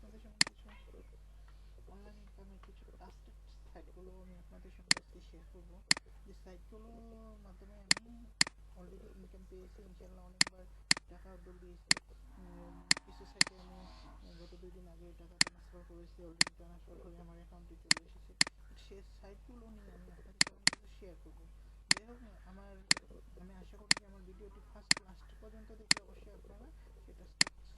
আপনাদের সঙ্গে কিছু অনলাইন ইনকামের কিছু ট্রাস্টেড সাইটগুলো আমি আপনাদের সঙ্গে আজকে শেয়ার করবো। যে সাইটগুলোর মাধ্যমে আমি অলরেডি ইনকাম পেয়েছি, ইনশাল্লাহ অনেকবার টাকা উদ্যোগ দিয়েছি। কিছু সাইটে আমি গত 2 দিন আগে টাকা ট্রান্সফার করেছি, অলরেডি ট্রান্সফার হয়ে আমার অ্যাকাউন্টে চলে এসেছে। সেই সাইটগুলো নিয়ে আমি আপনাদের সঙ্গে কিছু শেয়ার করবো। যাই হোক, আমি আশা করি যে আমার ভিডিওটি ফার্স্ট লাস্ট পর্যন্ত দেখলে অবশ্যই আপনারা সেটা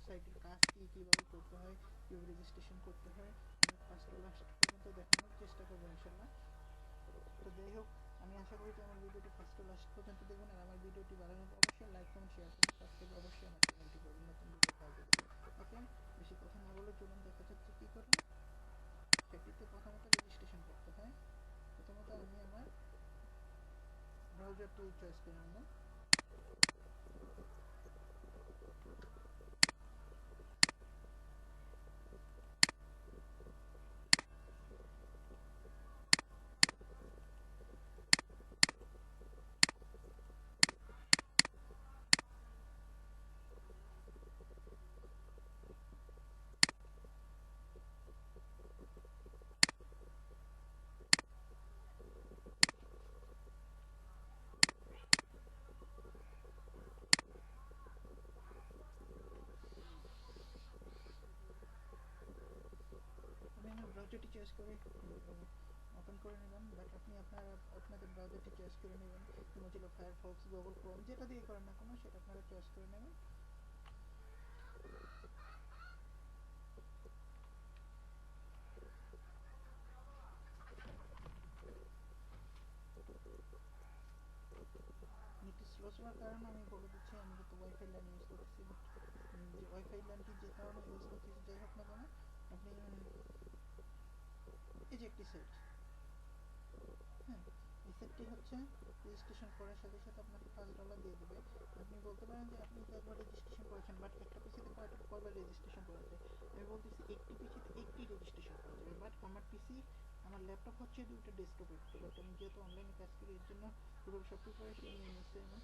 সাইটের কাজ কীভাবে করতে হয়, কীভাবে রেজিস্ট্রেশন করতে হয়, আমি ফার্স্ট টু লাস্ট পর্যন্ত দেখানোর চেষ্টা করবো ইনশাল্লাহ। তো যাই হোক, আমি আশা করি যে আমার ভিডিওটি ফার্স্ট টু লাস্ট পর্যন্ত দেখবেন। আর আমার ভিডিওটি ভালো লাগলে অবশ্যই লাইক কমেন্ট শেয়ার করুন, সাবস্ক্রাইব অবশ্যই আমার চ্যানেলটি করবেন নতুন ভিডিও পাওয়ার জন্য। ওকে, বেশি কথা না বলে চলুন দেখা যাচ্ছে কী করবেন। সেটিতে প্রথমত রেজিস্ট্রেশন করতে হয়। প্রথমত আমি আমার ব্রাউজারটি চয়েস করে নেব। আপনি আমার ব্রাউজারটি চয়েস করে ওপেন করে নেবেন, বাট আপনি আপনাদের ব্রাউজারটি চয়েস করে নেবেন। মোজিলা ফায়ারফক্স, গুগল ক্রোম, যেটা দিয়ে করেন না কোনো সেটা আপনারা চয়েস করে নেবেন। একটু স্লো চলার কারণে আমি বলে দিচ্ছি, আমি যেহেতু ওয়াইফাই লাইন ইউজ করতেছি, বাট যে ওয়াইফাই লাইনটি যে কারণে ইউজ করতেছি যাই হোক না কেন, আপনি এই যে একটি সেট, হ্যাঁ, এই সেটটি হচ্ছে রেজিস্ট্রেশন করার সাথে সাথে আপনাকে $5 দিয়ে দেবে। আপনি বলতে পারেন যে আপনি তো একবার রেজিস্ট্রেশন করেছেন, বাট একটা পিসিতে কয়বার রেজিস্ট্রেশন করা যায়? আমি বলতেছি একটি পিসিতে একটি রেজিস্ট্রেশন করা যাবে, বাট আমার ল্যাপটপ হচ্ছে দুইটা ডেস্কটপ একটি, বাট আমি যেহেতু অনলাইনে কাজ করি এর জন্য পুরো সব প্রিপারেশন নিয়ে নিচ্ছি। আমি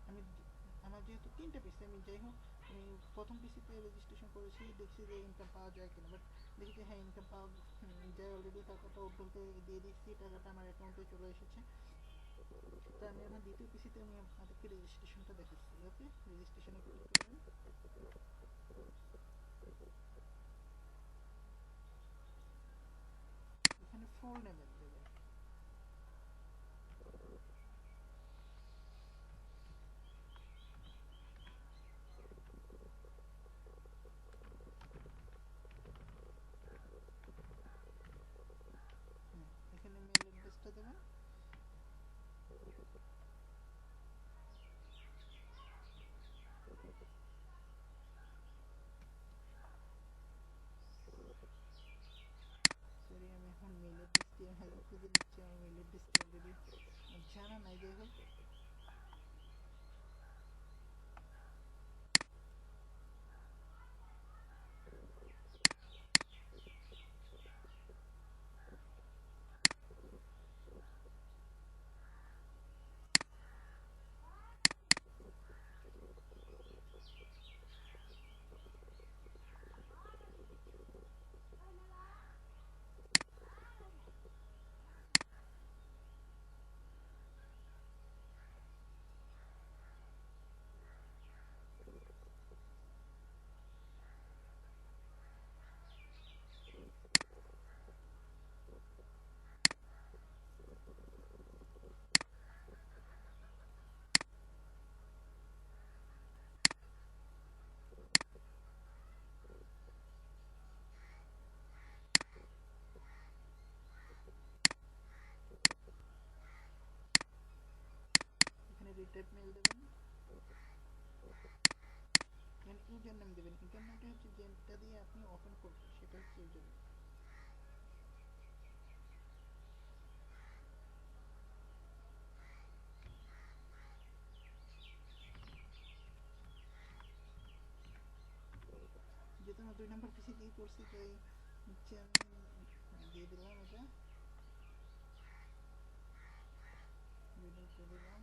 আমি আমার যেহেতু 3টা পিসি, আমি যাই হোক, আমি প্রথম পিসিতে রেজিস্ট্রেশন করেছি, দেখছি যে ইনকাম পাওয়া যায় কিনা, বাট দেখি যে হ্যাঁ ইনকাম পাওয়া যায় অলরেডি। টাকাটা বলতে দিয়ে দিচ্ছি, টাকাটা আমার অ্যাকাউন্টে চলে এসেছে। তো আমি এখন দ্বিতীয় পিসিতে আমি আপনাদেরকে রেজিস্ট্রেশনটা দেখাচ্ছি। ওকে, রেজিস্ট্রেশনে ক্লিক করবেন। এখানে ফুল নেম দেবেন। এখানে মেল অ্যাড্রেসটা দেবেন। সরি, আমি এখন মেল অ্যাড্রেসটি খুঁজে নিচ্ছি। আমার মেল অ্যাড্রেসটি অলরেডি জানা নাই, যাই হোক। এখানে রিটাইপ মেল দেবেন, এখানে ইউজার নেম দেবেন। ইউজার নেমটা হচ্ছে যেটা দিয়ে আপনি ওপেন করবেন সেটা হচ্ছে ইউজার নেম। যেহেতু আমার 2 নম্বর পিসি দিয়ে করছি, তাই হচ্ছে আমি দিয়ে দিলাম, এটা দিলাম।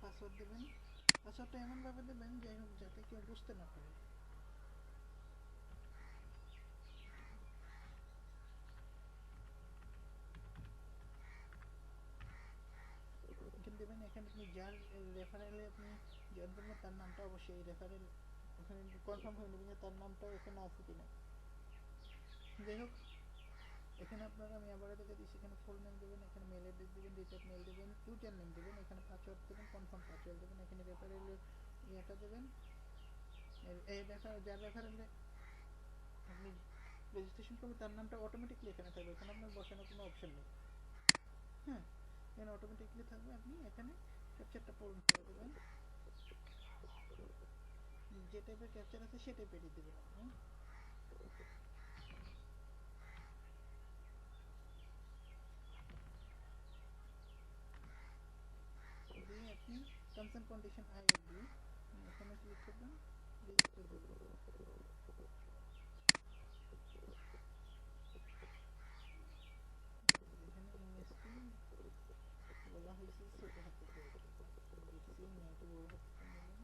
পাসওয়ার্ড দেবেন। পাসওয়ার্ডটা এমনভাবে দেবেন যাই হোক যাতে কেউ বুঝতে না পারে। এখানে দেবেন, এখানে আপনি যার রেফারেলে আপনি জয়েন করবেন তার নামটা অবশ্যই এই রেফারেল ওখানে কনফার্ম হয়ে নেবেন যে তার নামটাও এখানে আছে কিনা। যাই হোক এখানে আপনারা আমি আবার দেখে দিচ্ছি, এখানে ফুল নেম দেবেন, এখানে মেল অ্যাড্রেস দেবেন, রিসেট মেল দেবেন, ইউজার নেম দেবেন, এখানে পাসওয়ার্ড দেবেন, কনফার্ম পাসওয়ার্ড দেবেন, এখানে রেফারেল ইয়েটা দেবেন। এই যার রেফারেলে আপনি রেজিস্ট্রেশন করবেন তার নামটা অটোমেটিকলি এখানে থাকবে, এখানে আপনার বসানোর কোনো অপশন নেই। হ্যাঁ, এখানে অটোমেটিকলি থাকবে, আপনি এখানে ক্যাপচারটা পূরণ করে দেবেন, যে টাইপের ক্যাপচার আছে সে টাইপেরই দেবেন আপনি। দিয়ে আপনি terms and condition I agree এখানে ক্লিক করবেন, রেজিস্টার দেবেন। এখানে এমএসপি বলা হয়েছে ছোট হাতে লিখছি, না একটু বড় হাতে নেবেন।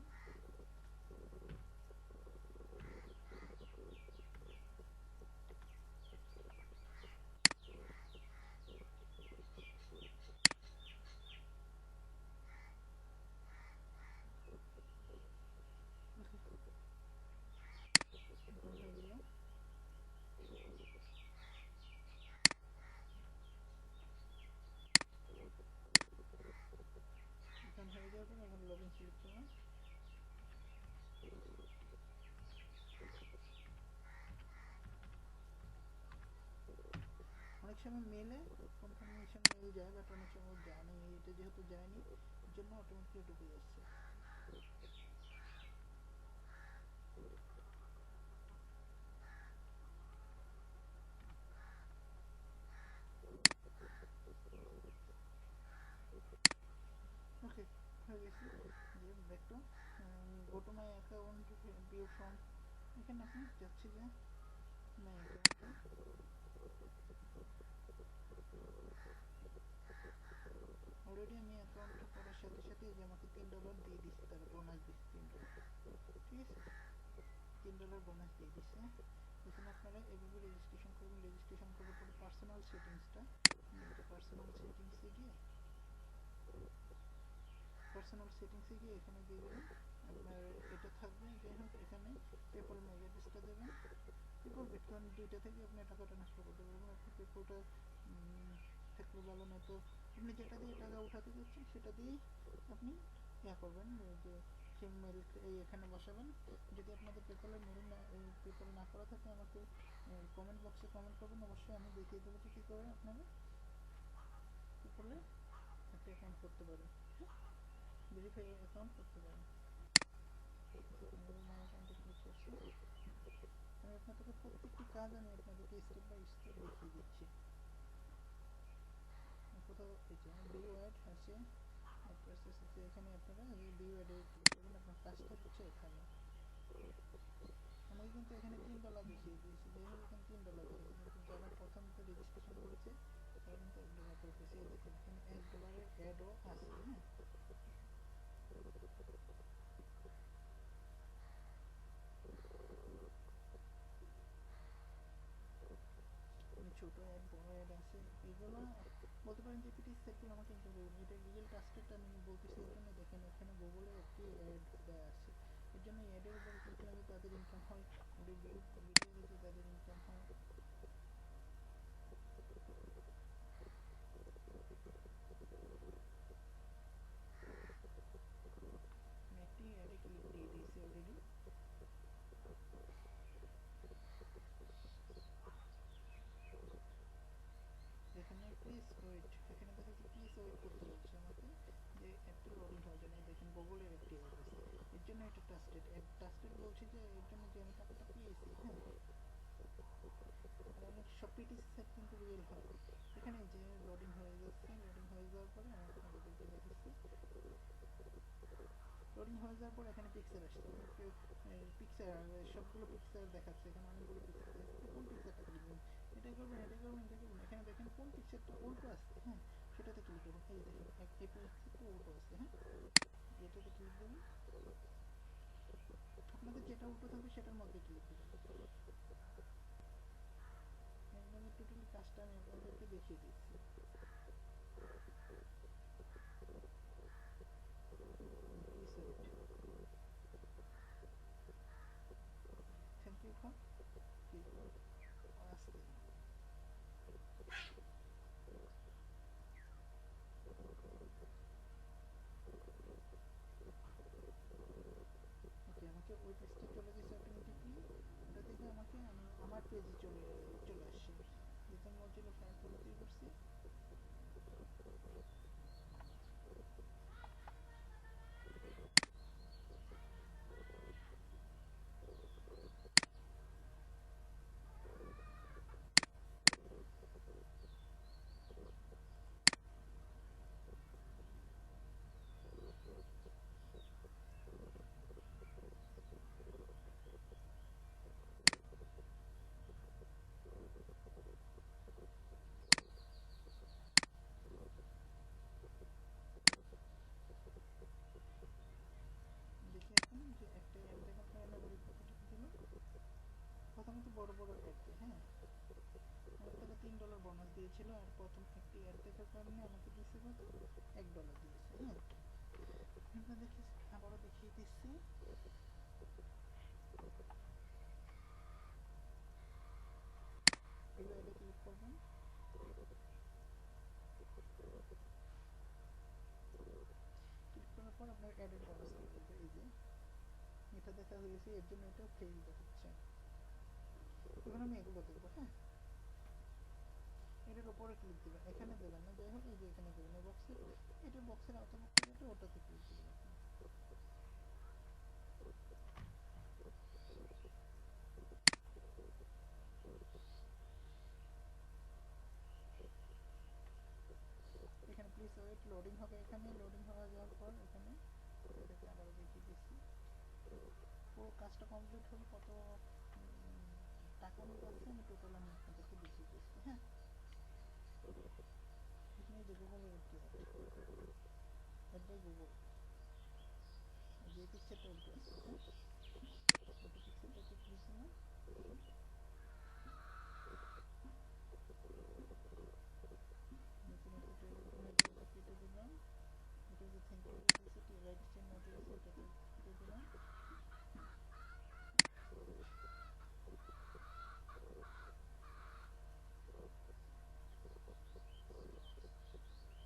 হয়ে গেল, এখন হয়ে যাবে, এখন লগ ইন সিলেক্ট করলাম। অনেক সময় মেলে কনফার্মেশন মেল যায়, বাট অনেক সময় যায় না, এটা যেহেতু যায়নি এর জন্য অটোমেটিকলি ঢুকে যাচ্ছে। ওকে, হয়ে গেছে। যে back to go to my account, view from, এখানে আপনি যাচ্ছি যে মাই অ্যাকাউন্টে। অলরেডি আমি অ্যাকাউন্টটা করার সাথে সাথে যে আমাকে $3 দিয়ে দিচ্ছে, তারা বোনাস দিচ্ছে $3, ঠিক আছে, $3 বোনাস দিয়ে দিচ্ছে। এখানে আপনারা এভাবে রেজিস্ট্রেশন করবেন, রেজিস্ট্রেশন করার পরে পার্সোনাল সেটিংসটা, পার্সোনাল সেটিংসে গিয়ে এখানে দিয়ে দেবেন আপনার এটা থাকবে। যাই হোক এখানে পেপল মেল অ্যাড্রেসটা দেবেন, পেপল বিটকয়েন দুইটা থেকে আপনি টাকা ট্রান্সফার করতে পারবেন। আপনি পেপলটা থাকলে ভালো, না তো আপনি যেটা দিয়ে টাকা উঠাতে যাচ্ছেন সেটা দিয়েই আপনি ইয়া করবেন, যে সেই মেল এখানে বসাবেন। যদি আপনাদের পেপলের মেল না পেপল না করা থাকে আমাকে কমেন্ট বক্সে কমেন্ট করবেন, অবশ্যই আমি দেখিয়ে দেবো যে কী করে আপনারা পেপলে একটা অ্যাকাউন্ট করতে পারেন, ভেরিফাই অ্যাকাউন্ট করতে পারেন। মাই অ্যাকাউন্টে ক্লিক করছি, আমি আপনাদেরকে প্রত্যেকটি কাজ আমি আপনাদেরকে স্টেপ বাই স্টেপ দেখিয়ে দিচ্ছি। কোথাও এই যে ভিউ অ্যাড আছে, প্রসেস আছে, এখানে আপনারা এই ভিউ অ্যাডে ক্লিক করবেন, আপনার কাজটা হচ্ছে এখানে। আমাকে কিন্তু এখানে $3 দেখিয়ে দিয়েছে, যাই হোক এখানে $3 দেখিয়েছে, কিন্তু যারা প্রথমত রেজিস্ট্রেশন করেছে তারা কিন্তু $1 করে পেয়েছে। এই দেখেন এখানে $1 অ্যাডও আছে। হ্যাঁ, ছোট অ্যাড বড় অ্যাড আছে, এগুলো বলতে পারেন যে পিটি সাইটগুলো আমাকে ইনকাম করবেন। এটা রিয়েল ট্রাস্টেড আমি বলতেছি এর জন্য, দেখেন এখানে গুগলে একটি অ্যাড দেওয়া আছে, এর জন্য অ্যাডের উপরে ক্লিক করলে তাদের ইনকাম হয়, ভিডিও দেখে তাদের ইনকাম হয়। আমি একটি অ্যাডে ক্লিক দিয়ে দিয়েছি অলরেডি। এখানে প্লিজ ওয়েট, এখানে দেখা যাচ্ছে প্লিজ ওয়েট করতে বলছে আমাকে, যে অ্যাপটি লোডিং হওয়ার জন্য। দেখেন গুগলের একটি অ্যাড আছে, এর জন্য এটা ট্রাস্টেড অ্যাড। ট্রাস্টেড বলছি যে এর জন্য যে আমি টাকাটা পেয়েছি। হ্যাঁ, আর অনেক সব পিটিসি সাইট কিন্তু রিয়েল হয়। এখানে যে লোডিং হয়ে যাচ্ছে, লোডিং হয়ে যাওয়ার পরে আমি আপনাদেরকে দেখাচ্ছি। লোডিং হয়ে যাওয়ার পর এখানে পিকচার আসছে, পিকচার সবগুলো পিকচার দেখাচ্ছে, এখানে অনেকগুলো পিকচার দেখাচ্ছে, কোন পিকচারটা ক্লিক করবেন, এটাই করবেন, এটাই করবেন, এটাই করবেন। এখানে দেখেন কোন পিকচারটা উল্টো আসছে, হ্যাঁ সেটাতে ক্লিক করবেন। এই দেখেন এই পিকচারটা উল্টো আসছে। হ্যাঁ, এটাতে ক্লিক দেবেন, আপনাদের যেটা উল্টো থাকবে সেটার মধ্যে ক্লিক দেবেন। একদম টোটালি কাজটা আমি আপনাদেরকে দেখিয়ে দিচ্ছি। থ্যাংক ইউ ফর আসতে। ওকে, আমাকে ওই পেজটা চলে গেছে অটোমেটিকলি। ওটা থেকে আমাকে আমার পেজে চলে আসছে, যেহেতু আমি মজিলা ফায়ারফক্স তৈরি করছি। দেখি এখন যে একটা অ্যাড দেখার কারণে আবার কতটুকু দিল। প্রথমত বড় বড় অ্যাড দিয়ে, হ্যাঁ, আমার তাহলে $3 বোনাস দিয়েছিল, আর প্রথম একটি অ্যাড দেখার কারণে আমাকে দিচ্ছে কত, $1 দিয়েছে। হ্যাঁ, আপনাদেরকে আবারও দেখিয়ে দিচ্ছি। ভিউ অ্যাডে ক্লিক করবেন, ক্লিক করার পর আপনার অ্যাডের বোনাস দেখাবে। এই যে এটা দেখা হয়েছে, এর জন্য এটা ফেল দেখাচ্ছে। এবার আমি এগুলো দেখবো। হ্যাঁ, এটার উপরে ক্লিক দেবেন, এখানে দেবেন না, যাই হোক এই যে এখানে দেবেন, এই বক্সে, এটার বক্সের আওতাভুক্ত যেটা ওটাতে ক্লিক দেবেন আপনি। এখানে প্লিজ ওয়েট, লোডিং হবে। এখানে লোডিং হওয়া যাওয়ার পর এখানে এটাকে আবারও দেখিয়ে দিচ্ছি। পুরো কাজটা কমপ্লিট হলে কত টাকা আমি পাচ্ছি, আমি টোটাল আমি আপনাদেরকে দেখিয়ে দিচ্ছি। হ্যাঁ, এখানে যে গুগলের একটি অ্যাড বাই গুগল, যে পিকচারটা উল্টো আছে, হ্যাঁ, ওটা পিকচারটাতে ক্লিক দিলাম। নিচে একটা টেবিল কেটে দিলাম, এটা যে থ্যাংক ইউ দিয়েছে, রাইট চিহ্ন আছে এটাতে কেটে দিলাম।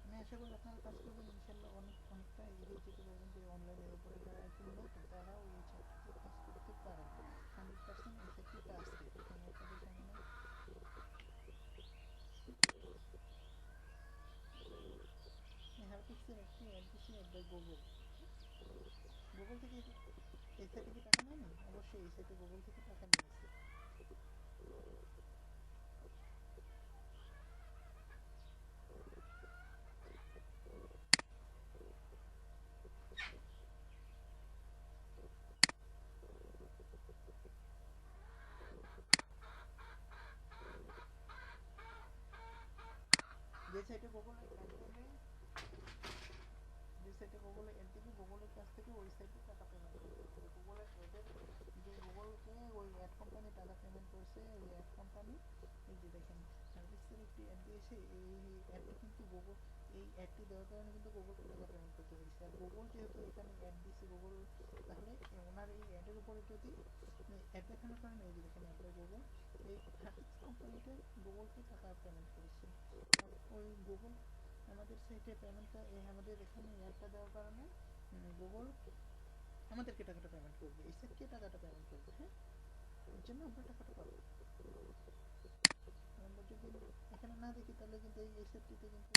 আমি আশা করি আপনারা কাজ করবেন, ইনশাল্লাহ অনেকটা এগিয়ে যেতে পারবেন। যে অনলাইনের উপরে যারা একদম নতুন তারাও এই চ্যাপ্টারতে কাজ করতে পারেন। 100% ইফেক্টিভ কাজ দিবে। আমি আপনাদের সামনে হারপিক্সের একটি অ্যাড দিচ্ছি, অ্যাড বাই গুগল। গুগল থেকে এই সাইটে কি টাকা নেয়নি? অবশ্যই এই সাইটে গুগল থেকে টাকা নিয়েছে। যে সাইটে গুগল অ্যাড দেবে, যে সাইটে গুগলে অ্যাড দিবে, গুগলের কাছ থেকে ওই সাইটে টাকা পেমেন্ট করতে হবে। গুগলের অ্যাডের যে গুগলকে ওই অ্যাড কোম্পানি টাকা পেমেন্ট করছে, ওই অ্যাড কোম্পানি এই যে দেখেন সার্ভিসের একটি অ্যাড দিয়েছে, এই অ্যাডটি কিন্তু গুগল, এই অ্যাডটি দেওয়ার কারণে কিন্তু গুগলকে টাকা পেমেন্ট করতে হয়েছে। আর গুগল যেহেতু এখানে অ্যাড দিচ্ছে গুগল, তাহলে ওনার এই অ্যাডের উপরে যদি অ্যাড দেখানোর কারণে এই যে দেখেন অ্যাড বাই গুগল, এই সার্ভিস কোম্পানিটা গুগলকে টাকা পেমেন্ট করেছে। আর ওই গুগল আমাদের সাইটে পেমেন্টটা আমাদের এখানে অ্যাডটা দেওয়ার কারণে গুগল আমাদেরকে টাকাটা পেমেন্ট করবে, এই সাইটকে টাকাটা পেমেন্ট করবে। হ্যাঁ, এর জন্য আমরা টাকাটা পাবো। আমরা যদি এখানে না দেখি তাহলে কিন্তু এই সাইটটিতে কিন্তু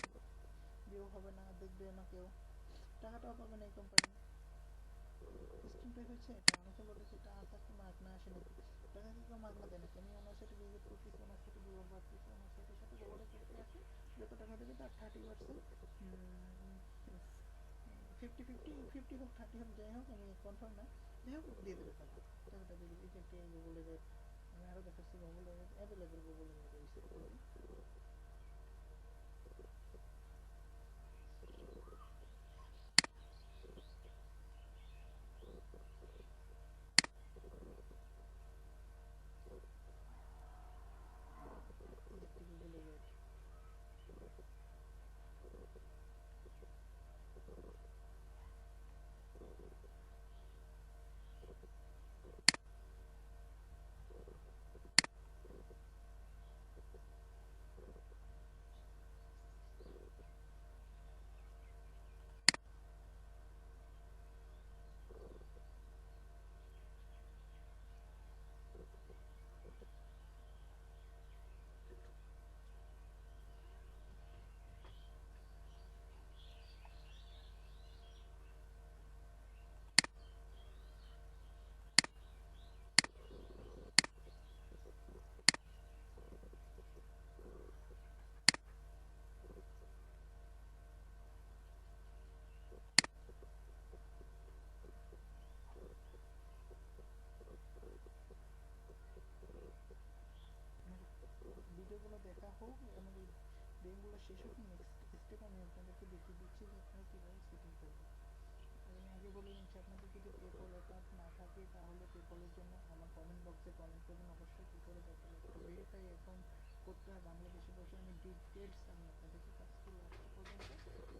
ভিউ হবে না, দেখবে না কেউ, টাকাটাও পাবে না এই কোম্পানি। সিস্টেমটাই হচ্ছে এটা। আমাকে বলে যে টাকা কি মাগনা আসে নাকি? টাকা কি কেউ মাগনা দেয় নাকি? আমি ওনার সাথে ভিজিট করতেছি, ওনার সাথে ভিউয়ার বাড়তেছি, ওনার সাইটের সাথে গুগলের চুক্তি আছে, যত টাকা দেবে তার 30%, 50-50 হোক 30 হোক যাই হোক, আমি কনফার্ম না, যাই হোক দিয়ে দেবে তারা, টাকাটা দিয়ে দেবে। এটা একটি গুগলের অ্যাড, আমি আরও দেখাচ্ছি গুগলের অ্যাড অ্যাভেলেবেল, গুগলের অ্যাড এই সাইটগুলোতে। হোক, আমাদের গেমগুলো শেষ হোক, নেক্সট স্টেপ আমি আপনাদেরকে দেখিয়ে দিচ্ছি যে আপনারা কীভাবে সেটিং করবেন। আমি আগে বলে নিচ্ছি, আপনাদের যদি পেপল অ্যাকাউন্ট না থাকে তাহলে পেপলের জন্য আমার কমেন্ট বক্সে কমেন্ট করবেন অবশ্যই কী করে পেপলে একটা ভেরিফাই অ্যাকাউন্ট করতে হয় বাংলাদেশে বসে। আমি ডিটেলস আমি আপনাদেরকে ফার্স্ট টু লাস্ট পর্যন্ত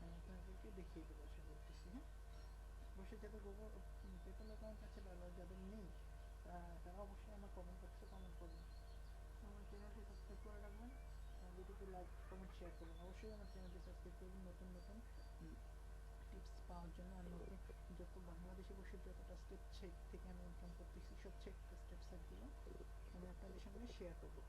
আমি আপনাদেরকে দেখিয়ে দেবো আশা করতেছি। হ্যাঁ, অবশ্যই যাদের গুগল পেপল অ্যাকাউন্ট আছে বা যাদের নেই তারা অবশ্যই আমার কমেন্ট বক্সে কমেন্ট করবেন। আমার চ্যানেলটি সাবস্ক্রাইব করে রাখবেন, ভিডিওটি লাইক কমেন্ট শেয়ার করবেন। অবশ্যই আমার চ্যানেলটি সাবস্ক্রাইব করবেন নতুন নতুন টিপস পাওয়ার জন্য। আর নতুন যত বাংলাদেশে বসে যতটা স্টেপ সেট থেকে আমি ইনকাম করতেছি সব স্টেপ সেটগুলো আমি আপনাদের সঙ্গে শেয়ার করবো।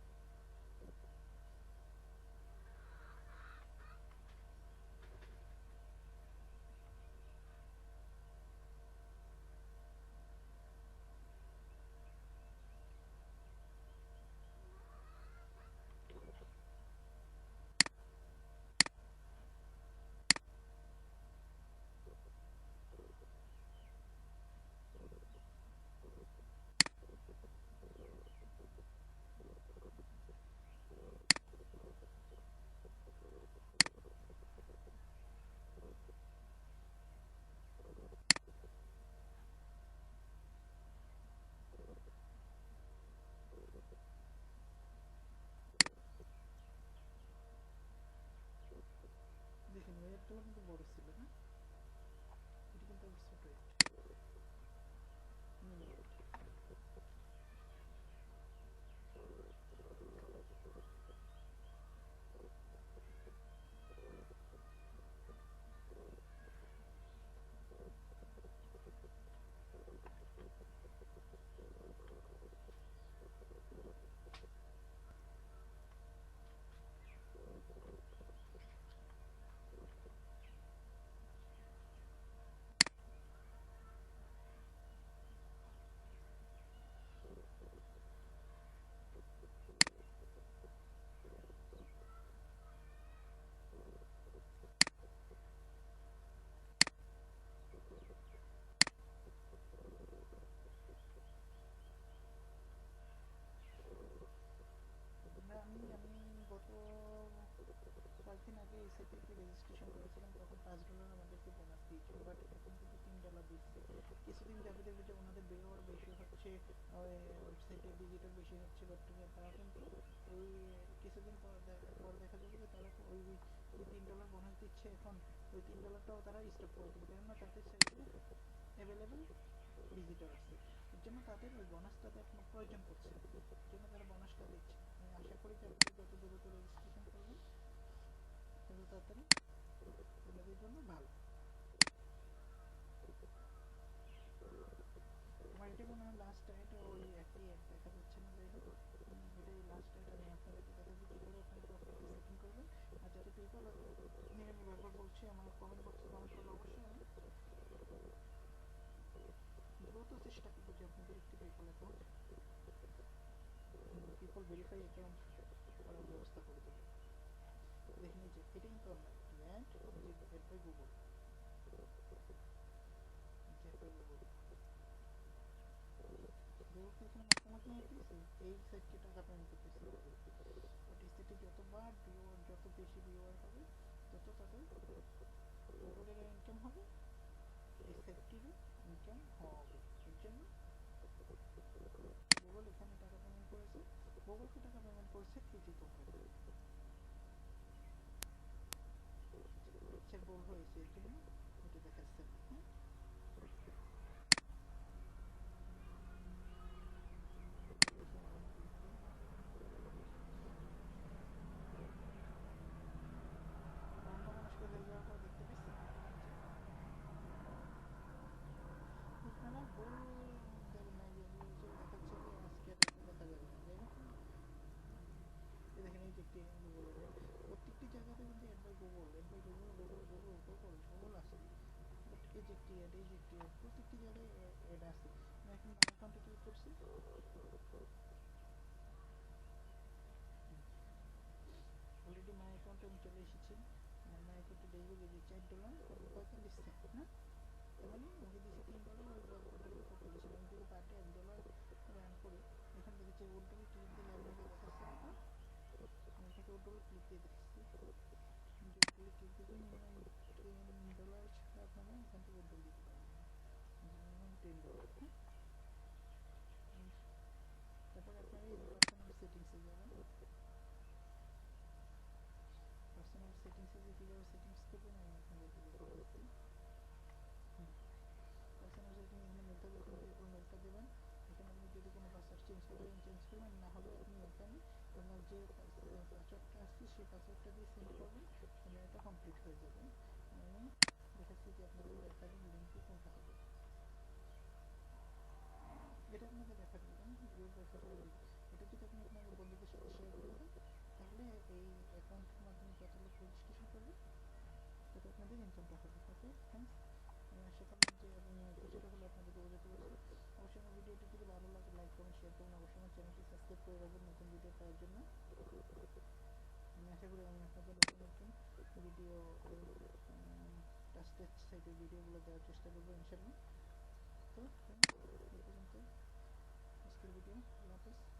দেখুন ওয়েটগুলো কিন্তু বড় ছিল না, এটা কিন্তু আবার ছোট আমি গত কয়েকদিন আগে এই সাইটে রেজিস্ট্রেশন করেছিলাম, তখন $5 আমাদেরকে বোনাস দিয়েছিল, বাট এখন কিন্তু $3 দিচ্ছে। কিছুদিন যাবে দেখবে যে ওনাদের ভিউয়ার বেশি হচ্ছে, ওয়েবসাইটে ভিজিটর বেশি হচ্ছে, বাট তারা কিন্তু ওই কিছুদিন পর দেখা যাবে যে তারা ওই যে $3 বোনাস দিচ্ছে এখন ওই $3টাও তারা স্টপ করে দেবে, কেননা তাদের সাইটে অ্যাভেলেবেল ভিজিটর আছে, এর জন্য তাদের ওই বোনাসটাতে এখন প্রয়োজন পড়ছে, এর জন্য তারা বোনাসটা দিচ্ছে। আমি আশা করি যে আপনারা যত দ্রুত রেজিস্ট্রেশন করবেন তত তাড়াতাড়ি আপনাদের জন্য ভালো। আমার এটা মনে হয় লাস্ট টাইট, ওই একই অ্যাড দেখা যাচ্ছে না, যাই হোক এটাই লাস্ট টাইট। আমি আপনাদেরকে দেখাবো কী করে আপনারা প্রপারলি সেটিং করবেন। আর যাতে পেপাল নিয়ে আমি বারবার বলছি, আমার কমেন্ট বক্সে কমেন্ট করলে অবশ্যই আমি দ্রুত চেষ্টা করবো যে আপনাদের একটি PayPal account PayPal verify account করার ব্যবস্থা করে দেবো। দেখে নিয়েছি এটা কিন্তু online ad ad by Google, গুগলকে এখানে মুখোমুখি নিয়ে দিয়েছি, এই সাইটকে টাকা পেমেন্ট করতেছি। বাট এই সাইটে যতবার ভিউয়ার যত বেশি ভিউয়ার হবে তত তাদের গুগলের ইনকাম হবে, এই সাইটটিরও ইনকাম হবে। এর জন্য গুগল এখানে টাকা পেমেন্ট করেছে, গুগলকে টাকা পেমেন্ট করেছে কেজি কোম্পানি। পিকচার বড় হয়েছে এর জন্য এটা দেখাচ্ছে না। হ্যাঁ, অন্যমনস্ক হয়ে যাওয়ার পর দেখতে পেয়েছি আপনারা ভুল দেবেন না, যে দেখাচ্ছে যে আজকে দেখা যাবে না, যাই হোক দেখেন এই যে একটি গুগল প্রত্যেকটি জায়গাতে কিন্তু ad by Google ad by Google Google Google Google Google আছে, বাট এই যে একটি অ্যাড এই যে একটি অ্যাড প্রত্যেকটি জায়গায় অ্যাড আছে। আমি এখন মাই অ্যাকাউন্টে ক্লিক করছি, অলরেডি মাই অ্যাকাউন্টে আমি চলে এসেছি। মাই অ্যাকাউন্টে দেখবো যে $4 কয়েকটা দিচ্ছে। হ্যাঁ, তার মানে আমাকে দিয়েছে $3, ওই $1 করতে দিয়েছিল। আমি যদি পার ডে $1 রান করি, এখন দেখেছি ওর দিকে ক্লিক দিলে আপনাকে দেখাচ্ছে টোটাল ক্লিক দিয়ে দিচ্ছি, টোটাল ক্লিক দিয়ে মিনিমাম $10 ছাড়া আপনারা এখান থেকে উইথড্রল দিতে পারবেন না, মিনিমাম $10। হ্যাঁ, তারপরে আপনারা এই পার্সোনাল সেটিংসে যাবেন। পার্সোনাল সেটিংসে যে কীভাবে সেটিংস করবেন আমি আপনাদেরকে দেখিয়ে দিচ্ছি। পার্সোনাল সেটিং এখানে মেল থাকবে, এখান থেকে আপনার মেলটা দেবেন। এখানে আপনি যদি কোনো পাসওয়ার্ড চেঞ্জ করবেন, না হলে আপনি এখানে আপনার যে পাসওয়ার্ডটা আসছে সেই পাসওয়ার্ডটা দিয়ে সেন্ড করবেন, তাহলে এটা কমপ্লিট হয়ে যাবে। আমি দেখাচ্ছি যে আপনাদের রেফারেল লিঙ্কে কোনটা হবে, এটা আপনাদের referral link, group referral link. এটা যদি আপনি আপনাদের বন্ধুদের সাথে শেয়ার করে দেন, তাহলে এই অ্যাকাউন্টের মাধ্যমে যত লোক রেজিস্ট্রেশন করবে তত আপনাদের ইনকামটা হবে। Okay thanks. আমি আশা করলাম যে আমি কিছুটা হলে আপনাদেরকে বোঝাতে পারছি। অবশ্যই আমার ভিডিওটি যদি ভালো লাগে লাইক কমেন্ট শেয়ার করুন, অবশ্যই আমার চ্যানেলটি সাবস্ক্রাইব করে রাখবেন নতুন ভিডিও পাওয়ার জন্য। আমি আশা করি আমি আপনাদের নতুন নতুন ভিডিও ট্রাস্টেড সাইটের ভিডিওগুলো দেওয়ার চেষ্টা করবো ইনশাল্লাহ। তো ফ্রেন্ডস, এই পর্যন্ত আজকের ভিডিও। আল্লাহ হাফেজ।